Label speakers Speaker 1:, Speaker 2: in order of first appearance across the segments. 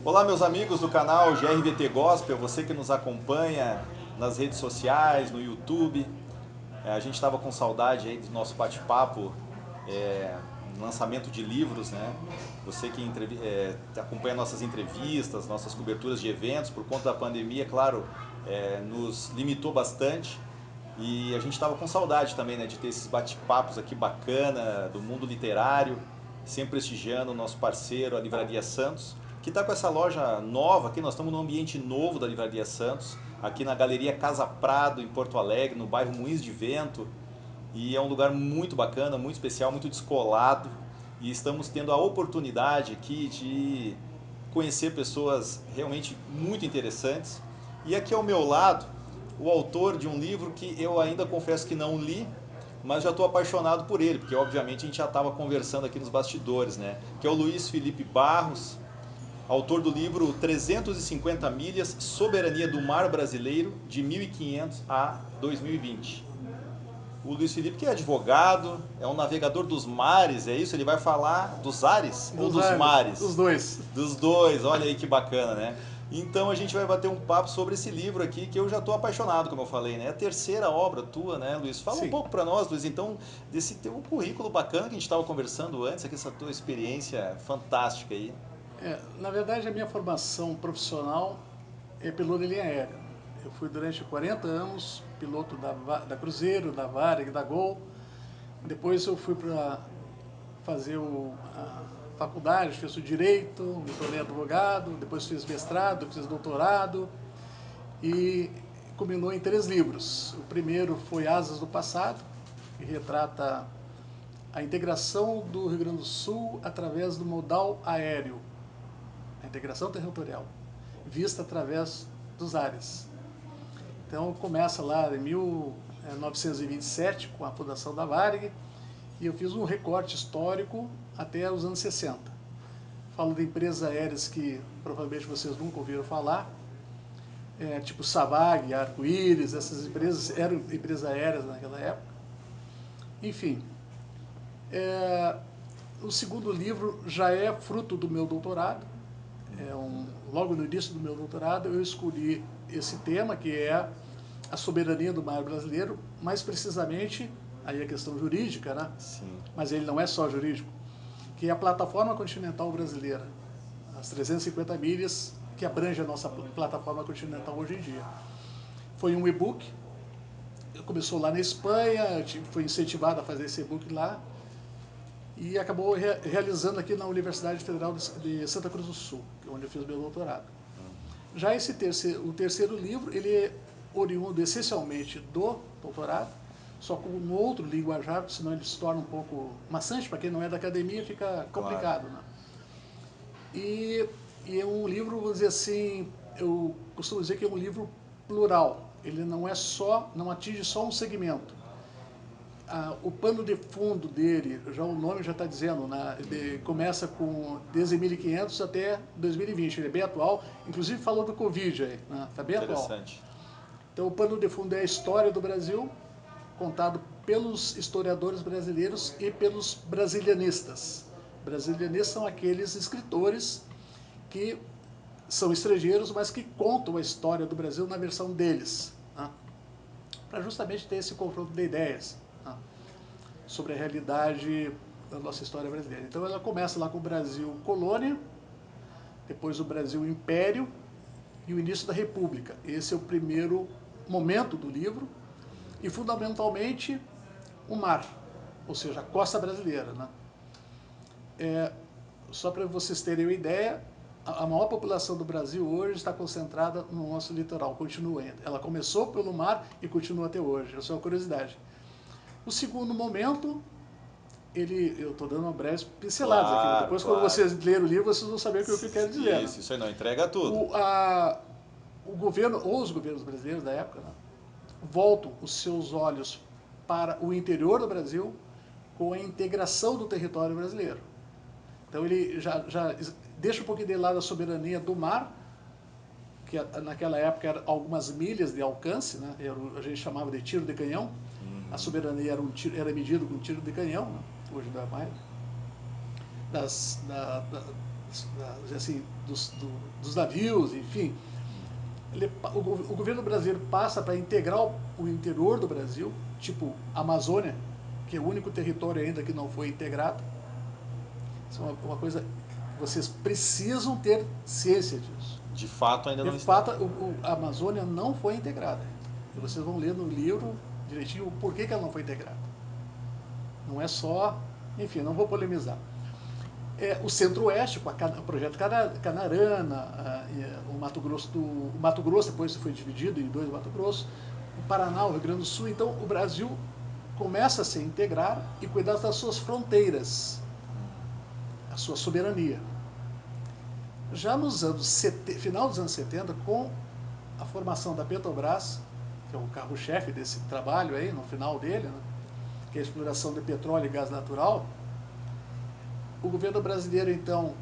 Speaker 1: Olá, meus amigos do canal GRVT Gospel, você que nos acompanha nas redes sociais, no YouTube. A gente estava com saudade aí do nosso bate-papo, lançamento de livros, né? Você que acompanha nossas entrevistas, nossas coberturas de eventos, por conta da pandemia, claro, nos limitou bastante. E a gente estava com saudade também, né, de ter esses bate-papos aqui bacana do mundo literário, sempre prestigiando o nosso parceiro, a Livraria Santos, que está com essa loja nova aqui. Nós estamos num ambiente novo da Livraria Santos, aqui na Galeria Casa Prado, em Porto Alegre, no bairro Moinhos de Vento. E é um lugar muito bacana, muito especial, muito descolado. E estamos tendo a oportunidade aqui de conhecer pessoas realmente muito interessantes. E aqui ao meu lado, o autor de um livro que eu ainda confesso que não li, mas já estou apaixonado por ele, porque obviamente a gente já estava conversando aqui nos bastidores, né? Que é o Luiz Felipe Barros, autor do livro 350 Milhas, Soberania do Mar Brasileiro, de 1500 a 2020. O Luiz Felipe, que é advogado, é um navegador dos mares, é isso? Ele vai falar dos ares ou
Speaker 2: Dos
Speaker 1: dos
Speaker 2: ares, dos
Speaker 1: mares?
Speaker 2: dois.
Speaker 1: Dos dois, olha aí que bacana, né? Então a gente vai bater um papo sobre esse livro aqui que eu já estou apaixonado, como eu falei, né? É a terceira obra tua, né, Luiz? Fala um
Speaker 2: Sim.
Speaker 1: pouco para nós, Luiz, então, desse teu currículo bacana que a gente estava conversando antes, aqui, essa tua experiência fantástica aí.
Speaker 2: Na verdade, a minha formação profissional é piloto de linha aérea. Eu fui durante 40 anos piloto da Cruzeiro, da Varig, da Gol. Depois eu fui para fazer a faculdade, fiz o direito, me tornei advogado, depois fiz mestrado, fiz doutorado e culminou em 3 livros. O primeiro foi Asas do Passado, que retrata a integração do Rio Grande do Sul através do modal aéreo, a integração territorial, vista através dos ares. Então começa lá em 1927 com a fundação da Varig e eu fiz um recorte histórico até os anos 60. Falo de empresas aéreas que provavelmente vocês nunca ouviram falar, tipo Savag, Arco-Íris, essas empresas eram empresas aéreas naquela época. Enfim, é, o segundo livro já é fruto do meu doutorado. Logo no início do meu doutorado, eu escolhi esse tema, que é a soberania do mar brasileiro, mais precisamente, aí a questão jurídica, né?
Speaker 1: Sim,
Speaker 2: Mas ele não é só jurídico, que é a plataforma continental brasileira, as 350 milhas que abrange a nossa plataforma continental hoje em dia. Foi um e-book, começou lá na Espanha, fui incentivado a fazer esse e-book lá, e acabou realizando aqui na Universidade Federal de Santa Cruz do Sul, onde eu fiz meu doutorado. Já o terceiro livro, ele é oriundo essencialmente do doutorado, só com um outro linguajar, senão ele se torna um pouco maçante, para quem não é da academia fica
Speaker 1: claro.
Speaker 2: complicado. Né? E, e é um livro, vamos dizer assim, eu costumo dizer que é um livro plural. Ele não atinge só um segmento. O pano de fundo dele, já o nome já está dizendo, né? Ele começa com desde 1500 até 2020, ele é bem atual, inclusive falou do Covid aí, né? Está bem atual.
Speaker 1: Interessante.
Speaker 2: Então o pano de fundo é a história do Brasil, contado pelos historiadores brasileiros e pelos brasilianistas. Brasilianistas são aqueles escritores que são estrangeiros, mas que contam a história do Brasil na versão deles, né? Para justamente ter esse confronto de ideias, né? Sobre a realidade da nossa história brasileira. Então ela começa lá com o Brasil colônia, depois o Brasil império e o início da República. Esse é o primeiro momento do livro e fundamentalmente o mar, ou seja, a costa brasileira, né? Só para vocês terem uma ideia, a maior população do Brasil hoje está concentrada no nosso litoral, continua ainda. Ela começou pelo mar e continua até hoje, essa é uma curiosidade. O segundo momento, eu estou dando uma breve pinceladas aqui, mas
Speaker 1: Claro,
Speaker 2: depois quando
Speaker 1: claro.
Speaker 2: vocês lerem o livro, vocês vão saber o que eu quero dizer. Né?
Speaker 1: Isso aí não entrega tudo.
Speaker 2: O, a, o governo, ou os governos brasileiros da época, né, voltam os seus olhos para o interior do Brasil com a integração do território brasileiro. Então ele já deixa um pouquinho de lado a soberania do mar, que naquela época era algumas milhas de alcance, né? A gente chamava de tiro de canhão. A soberania era medida com tiro de canhão, né? Hoje dá mais. assim, dos navios, enfim. O governo brasileiro passa para integrar o interior do Brasil, tipo Amazônia, que é o único território ainda que não foi integrado. Isso é uma coisa que vocês precisam ter ciência disso.
Speaker 1: De fato, ainda não
Speaker 2: De
Speaker 1: está.
Speaker 2: fato, a Amazônia não foi integrada. E vocês vão ler no livro direitinho o porquê que ela não foi integrada. Não é só... Enfim, não vou polemizar. O Centro-Oeste, com o projeto Canarana, o Mato Grosso depois foi dividido em dois Mato Grosso, o Paraná, o Rio Grande do Sul. Então, o Brasil começa a se integrar e cuidar das suas fronteiras, a sua soberania. Já nos final dos anos 70, com a formação da Petrobras, que é o carro-chefe desse trabalho aí, no final dele, né, que é a exploração de petróleo e gás natural, o governo brasileiro, então,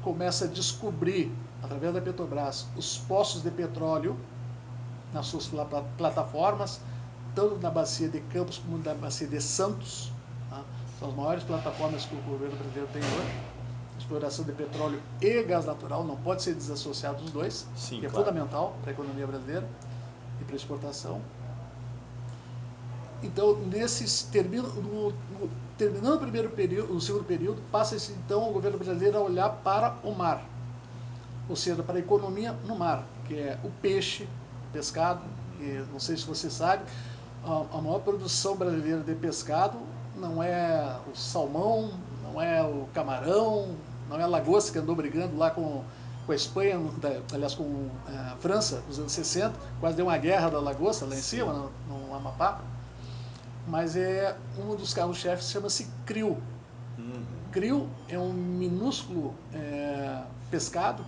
Speaker 2: começa a descobrir, através da Petrobras, os poços de petróleo nas suas plataformas, tanto na bacia de Campos como na bacia de Santos. Tá? São as maiores plataformas que o governo brasileiro tem hoje. Exploração de petróleo e gás natural, não pode ser desassociado dos dois,
Speaker 1: Sim,
Speaker 2: que é
Speaker 1: claro.
Speaker 2: fundamental para a economia brasileira e para a exportação. Então, terminando o primeiro período, o segundo período, passa-se então o governo brasileiro a olhar para o mar, ou seja, para a economia no mar, que é o peixe, o pescado, que não sei se você sabe, a maior produção brasileira de pescado não é o salmão, não é o camarão, não é a lagosta que andou brigando lá com a Espanha, aliás com a França nos anos 60, quase deu uma guerra da lagosta lá em cima, no Amapá. Mas um dos carros-chefes chama-se krill. Krill é um minúsculo pescado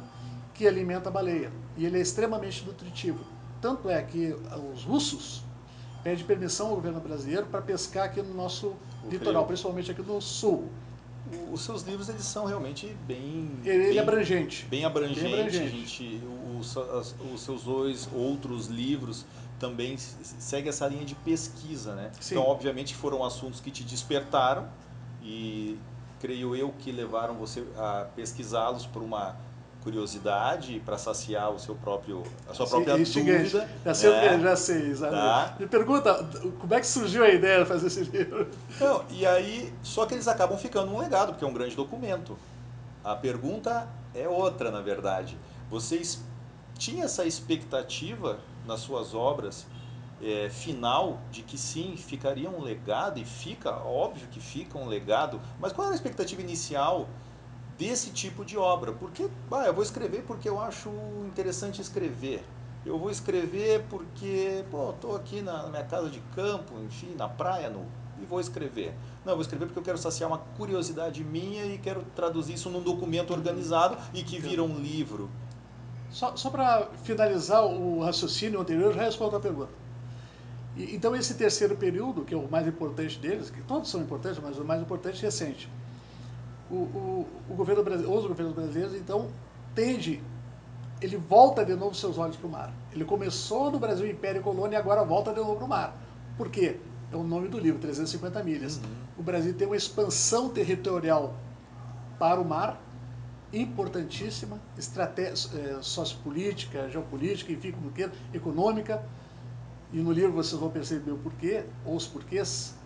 Speaker 2: que alimenta a baleia. E ele é extremamente nutritivo. Tanto é que os russos pedem permissão ao governo brasileiro para pescar aqui no nosso litoral, principalmente aqui no sul.
Speaker 1: Os seus livros, eles são realmente
Speaker 2: Ele é abrangente.
Speaker 1: Bem abrangente. Os seus dois outros livros também seguem essa linha de pesquisa, né?
Speaker 2: Sim.
Speaker 1: Então, obviamente, foram assuntos que te despertaram e creio eu que levaram você a pesquisá-los por uma curiosidade, para saciar a sua própria dúvida.
Speaker 2: Já sei, exatamente.
Speaker 1: Tá?
Speaker 2: Me pergunta, como é que surgiu a ideia de fazer esse livro?
Speaker 1: Não, e aí, só que eles acabam ficando um legado, porque é um grande documento. A pergunta é outra, na verdade. Vocês tinham essa expectativa nas suas obras final de que sim, ficaria um legado, e fica, óbvio que fica um legado, mas qual era a expectativa inicial desse tipo de obra? Porque, eu vou escrever porque eu acho interessante escrever. Eu vou escrever porque, estou aqui na minha casa de campo, enfim, na praia, e vou escrever. Não, eu vou escrever porque eu quero saciar uma curiosidade minha e quero traduzir isso num documento organizado e que vira um livro.
Speaker 2: Só para finalizar o raciocínio anterior, eu já respondo a pergunta. Então, esse terceiro período, que é o mais importante deles, que todos são importantes, mas o mais importante é recente. Os governos brasileiros, então, ele volta de novo seus olhos para o mar. Ele começou no Brasil Império e Colônia e agora volta de novo para o mar. Por quê? É o nome do livro, 350 milhas. O Brasil tem uma expansão territorial para o mar, importantíssima, sociopolítica, geopolítica, enfim, como queira, econômica. E no livro vocês vão perceber o porquê, ou os porquês.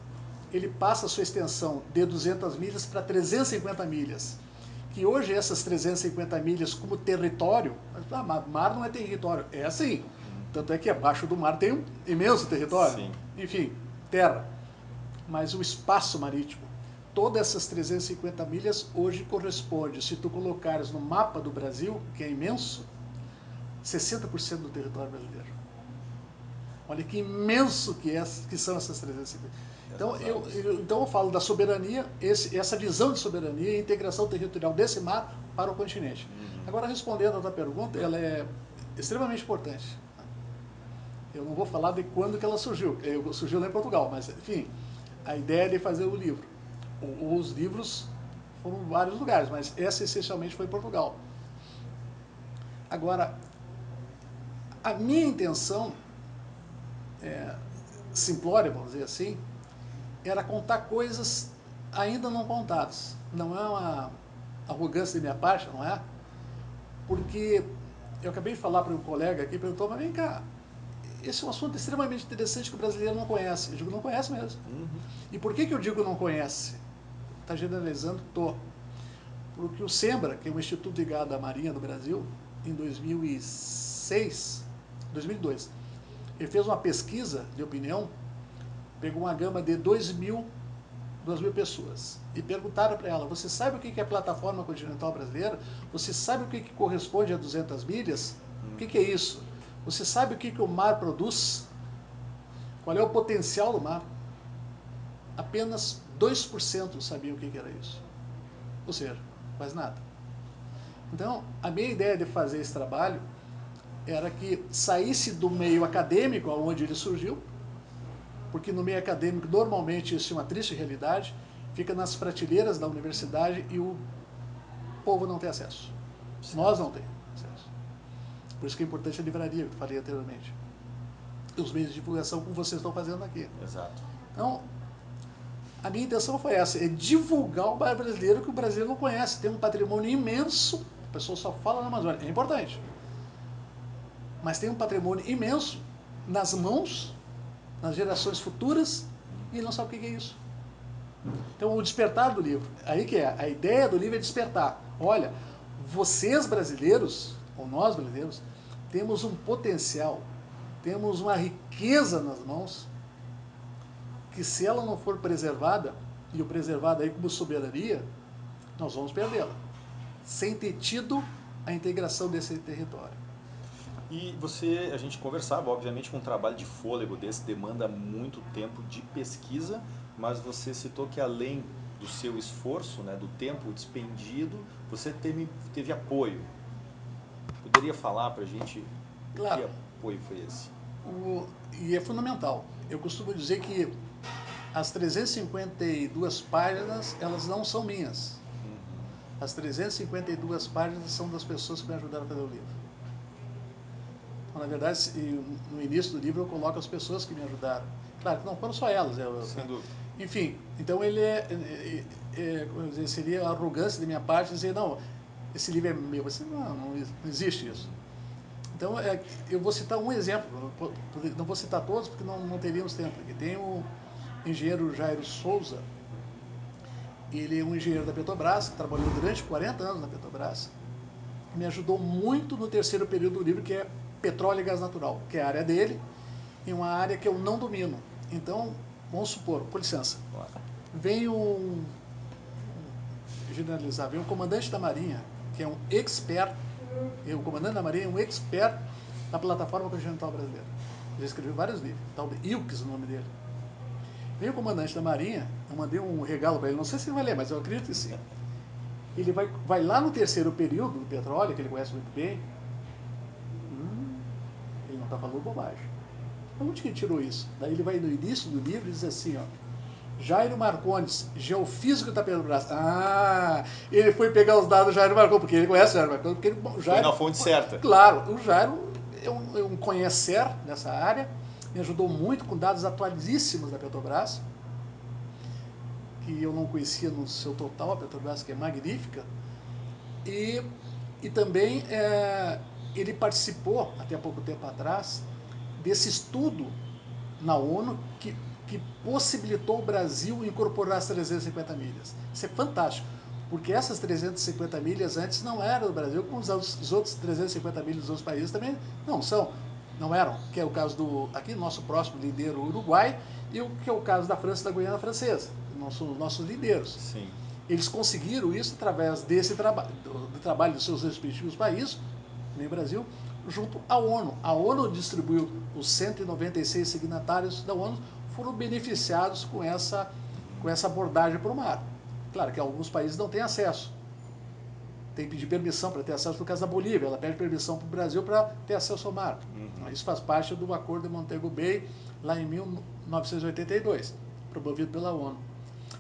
Speaker 2: Ele passa a sua extensão de 200 milhas para 350 milhas. Que hoje essas 350 milhas como território, mar não é território, é assim. Tanto é que abaixo do mar tem um imenso território.
Speaker 1: Sim.
Speaker 2: Enfim, terra. Mas o espaço marítimo, todas essas 350 milhas hoje corresponde, se tu colocares no mapa do Brasil, que é imenso, 60% do território brasileiro. Olha que imenso que são essas 350. Então eu falo da soberania, essa visão de soberania e integração territorial desse mar para o continente. Agora, respondendo a tua pergunta, ela é extremamente importante. Eu não vou falar de quando que ela surgiu. Surgiu lá em Portugal, mas, enfim, a ideia de fazer o livro. Os livros foram em vários lugares, mas essa essencialmente foi em Portugal. Agora, a minha intenção, simplória, vamos dizer assim, era contar coisas ainda não contadas. Não é arrogância da minha parte, não é? Porque eu acabei de falar para um colega aqui, perguntou, mas vem cá, esse é um assunto extremamente interessante que o brasileiro não conhece. Eu digo, não conhece mesmo. E por que eu digo não conhece? Está generalizando? Tô. Porque o SEMBRA, que é um instituto ligado à Marinha do Brasil, em 2006, 2002, ele fez uma pesquisa de opinião, pegou uma gama de 2.000 pessoas e perguntaram para ela, você sabe o que é a plataforma continental brasileira? Você sabe o que corresponde a 200 milhas? O que é isso? Você sabe o que o mar produz? Qual é o potencial do mar? Apenas 2% sabiam o que era isso. Ou seja, quase nada. Então, a minha ideia de fazer esse trabalho era que saísse do meio acadêmico, onde ele surgiu, porque no meio acadêmico, normalmente, isso é uma triste realidade, fica nas prateleiras da universidade e o povo não tem acesso. Nós não temos acesso. Por isso que é importante a livraria, que eu falei anteriormente. E os meios de divulgação, como vocês estão fazendo aqui.
Speaker 1: Exato.
Speaker 2: Então, a minha intenção foi essa, é divulgar o bar brasileiro que o brasileiro não conhece. Tem um patrimônio imenso, a pessoa só fala na Amazônia, é importante. Mas tem um patrimônio imenso nas mãos, nas gerações futuras, e não sabe o que é isso. Então, o despertar do livro, aí que é, a ideia do livro é despertar. Olha, vocês brasileiros, ou nós brasileiros, temos um potencial, temos uma riqueza nas mãos, que se ela não for preservada, e o preservado aí como soberania, nós vamos perdê-la, sem ter tido a integração desse território.
Speaker 1: E a gente conversava, obviamente, com um trabalho de fôlego desse, demanda muito tempo de pesquisa, mas você citou que além do seu esforço, né, do tempo despendido, você teve apoio. Poderia falar para a gente
Speaker 2: Claro,
Speaker 1: que apoio foi esse?
Speaker 2: e é fundamental. Eu costumo dizer que as 352 páginas, elas não são minhas. As 352 páginas são das pessoas que me ajudaram a fazer o livro. Então, na verdade, no início do livro eu coloco as pessoas que me ajudaram. Claro que não foram só elas.
Speaker 1: Sem dúvida.
Speaker 2: Enfim, então como dizer, seria arrogância da minha parte dizer, não, esse livro é meu. Você, não existe isso. Então, eu vou citar um exemplo, não vou citar todos porque não teríamos tempo. Aqui tem o engenheiro Jairo Souza, ele é um engenheiro da Petrobras, que trabalhou durante 40 anos na Petrobras, me ajudou muito no terceiro período do livro, que é petróleo e gás natural, que é a área dele, e uma área que eu não domino. Então, vamos supor, com licença, vem generalizar, vem um comandante da Marinha, que é um expert, o comandante da Marinha é um expert na plataforma continental brasileira. Já escreveu vários livros, tal de Ilques, o nome dele. Vem o comandante da Marinha, eu mandei um regalo para ele, não sei se ele vai ler, mas eu acredito que sim. Ele vai lá no terceiro período do petróleo, que ele conhece muito bem, ele não está falando bobagem. Onde que ele tirou isso? Daí ele vai no início do livro e diz assim, ó, Jairo Marcondes, geofísico da Petrobras. Ah, ele foi pegar os dados do Jairo Marcondes, porque ele conhece o Jairo Marcondes. Porque
Speaker 1: Foi na fonte certa.
Speaker 2: Claro, o Jairo é um conhecer nessa área, me ajudou muito com dados atualíssimos da Petrobras, que eu não conhecia no seu total, a Petrobras, que é magnífica, e também ele participou, até pouco tempo atrás, desse estudo na ONU que possibilitou o Brasil incorporar as 350 milhas. Isso é fantástico, porque essas 350 milhas antes não eram do Brasil, como os outros 350 milhas dos outros países também não eram, que é o caso aqui, nosso próximo lindeiro, o Uruguai, e o que é o caso da França e da Guiana Francesa, que são os nossos lindeiros.
Speaker 1: Sim.
Speaker 2: Eles conseguiram isso através desse do trabalho dos seus respectivos países, nem Brasil, junto à ONU. A ONU distribuiu os 196 signatários da ONU, foram beneficiados com essa abordagem para o mar. Claro que alguns países não têm acesso. Tem que pedir permissão para ter acesso, no caso da Bolívia, ela pede permissão para o Brasil para ter acesso ao mar. Isso faz parte do Acordo de Montego Bay, lá em 1982, promovido pela ONU.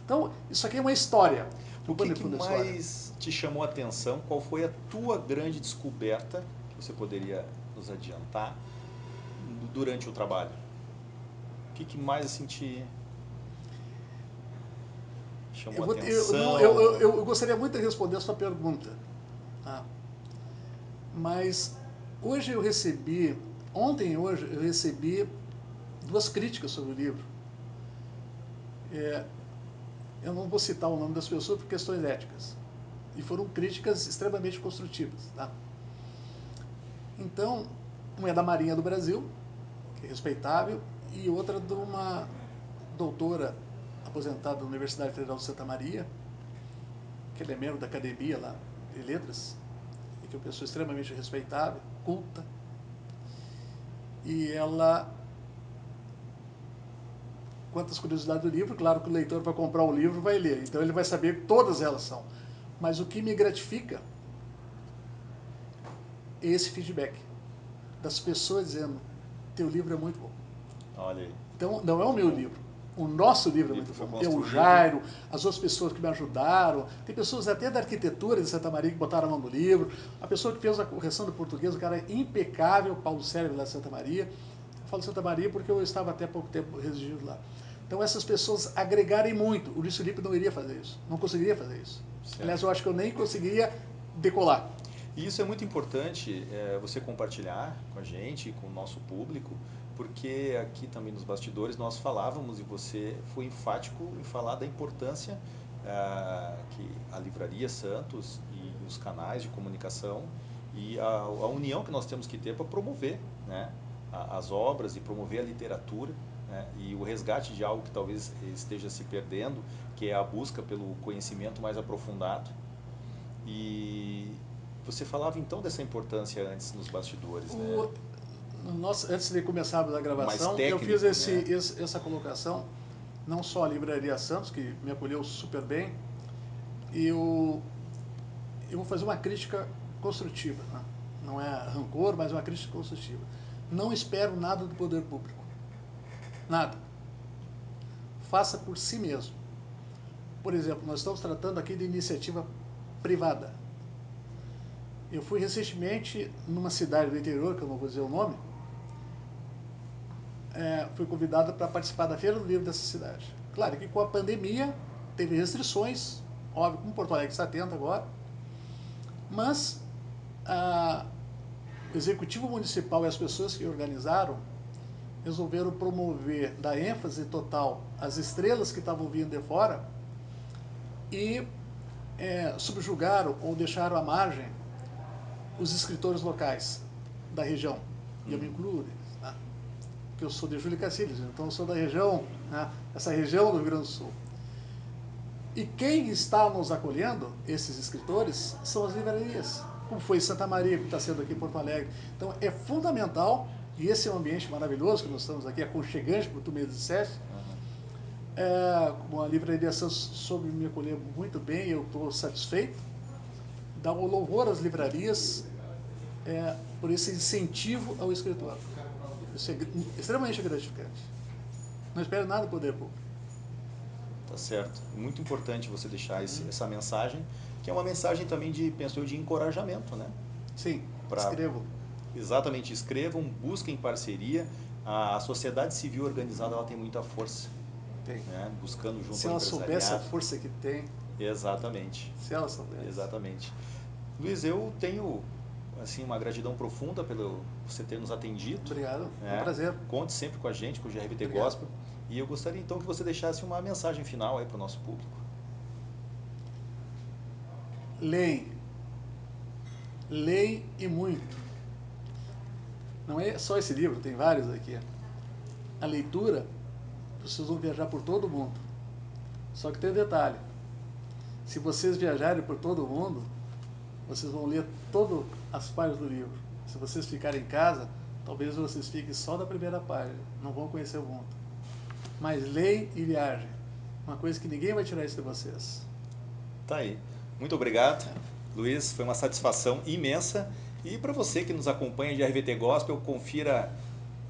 Speaker 2: Então, isso aqui é uma história.
Speaker 1: O que mais te chamou a atenção? Qual foi a tua grande descoberta, que você poderia nos adiantar, durante o trabalho? O que mais assim te chamou a atenção?
Speaker 2: Não, eu gostaria muito de responder a sua pergunta. Tá? Mas hoje eu recebi, ontem e hoje eu recebi 2 críticas sobre o livro. Eu não vou citar o nome das pessoas por questões éticas. E foram críticas extremamente construtivas. Tá? Então, uma é da Marinha do Brasil, que é respeitável, e outra de uma doutora aposentada da Universidade Federal de Santa Maria, que ele é membro da academia lá de letras, e que é uma pessoa extremamente respeitável, culta, e ela, quantas curiosidades do livro, claro que o leitor vai comprar o livro vai ler, então ele vai saber que todas elas são. Mas o que me gratifica é esse feedback das pessoas dizendo, teu livro é muito bom.
Speaker 1: Olha aí.
Speaker 2: Então, não é o meu livro. O nosso livro é muito bom. É o Jairo, as outras pessoas que me ajudaram. Tem pessoas até da arquitetura de Santa Maria que botaram a mão no livro. A pessoa que fez a correção do português, o cara é impecável, Paulo Sérgio lá de Santa Maria. Eu falo Santa Maria porque eu estava até pouco tempo residindo lá. Então essas pessoas agregarem muito. O Luiz Felipe não iria fazer isso. Não conseguiria fazer isso. Certo. Aliás, eu acho que eu nem conseguiria decolar.
Speaker 1: E isso é muito importante você compartilhar com a gente, com o nosso público, porque aqui também nos bastidores nós falávamos e você foi enfático em falar da importância que a Livraria Santos e os canais de comunicação e a união que nós temos que ter para promover, né, as obras e promover a literatura, né, e o resgate de algo que talvez esteja se perdendo, que é a busca pelo conhecimento mais aprofundado. E você falava então dessa importância antes nos bastidores, né?
Speaker 2: Antes de começarmos a gravação, técnico, eu fiz essa colocação, não só a Livraria Santos, que me acolheu super bem, e eu vou fazer uma crítica construtiva, né? Não é rancor, mas uma crítica construtiva. Não espero nada do poder público. Nada. Faça por si mesmo. Por exemplo, nós estamos tratando aqui de iniciativa privada. Eu fui recentemente numa cidade do interior, que eu não vou dizer o nome, fui convidado para participar da Feira do Livro dessa cidade. Claro que com a pandemia teve restrições, óbvio, como Porto Alegre está tendo agora, mas o Executivo Municipal e as pessoas que organizaram resolveram promover, dar ênfase total às estrelas que estavam vindo de fora e subjugaram ou deixaram à margem os escritores locais da região. E eu me incluo neles, tá? Porque eu sou de Júlio Cacilhas, então eu sou da região, né, essa região do Rio Grande do Sul. E quem está nos acolhendo, esses escritores, são as livrarias, como foi em Santa Maria, que está sendo aqui em Porto Alegre. Então é fundamental, e esse é um ambiente maravilhoso que nós estamos aqui, aconchegante, como tu mesmo disseste. Como a Livraria Santos soube me acolher muito bem, eu estou satisfeito. Dá um louvor às livrarias por esse incentivo ao escritor. Isso é extremamente gratificante. Não espero nada do poder público.
Speaker 1: Tá certo. Muito importante você deixar essa mensagem, que é uma mensagem também de, penso eu, de encorajamento, né?
Speaker 2: Sim, escrevam.
Speaker 1: Exatamente, escrevam, busquem parceria. A sociedade civil organizada, ela tem muita força.
Speaker 2: Tem.
Speaker 1: Né? Buscando junto
Speaker 2: Se
Speaker 1: ao
Speaker 2: ela
Speaker 1: empresariado.
Speaker 2: soubesse a força que tem.
Speaker 1: Exatamente.
Speaker 2: Se ela soubesse.
Speaker 1: Exatamente. Luiz, eu tenho assim uma gratidão profunda pelo você ter nos atendido.
Speaker 2: Obrigado, é um prazer.
Speaker 1: Conte sempre com a gente, com o GRVT Gospel. E eu gostaria então que você deixasse uma mensagem final aí para o nosso público.
Speaker 2: Leem. Leem e muito. Não é só esse livro, tem vários aqui. A leitura, vocês vão viajar por todo o mundo. Só que tem um detalhe. Se vocês viajarem por todo o mundo, vocês vão ler todas as páginas do livro. Se vocês ficarem em casa, talvez vocês fiquem só na primeira página. Não vão conhecer o mundo. Mas leem e viajem. Uma coisa que ninguém vai tirar isso de vocês.
Speaker 1: Tá aí. Muito obrigado, Luiz. Foi uma satisfação imensa. E para você que nos acompanha de RVT Gospel, confira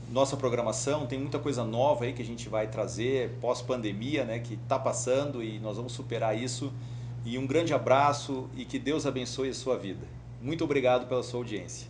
Speaker 1: nossa programação. Tem muita coisa nova aí que a gente vai trazer pós-pandemia, né, que está passando e nós vamos superar isso. E um grande abraço e que Deus abençoe a sua vida. Muito obrigado pela sua audiência.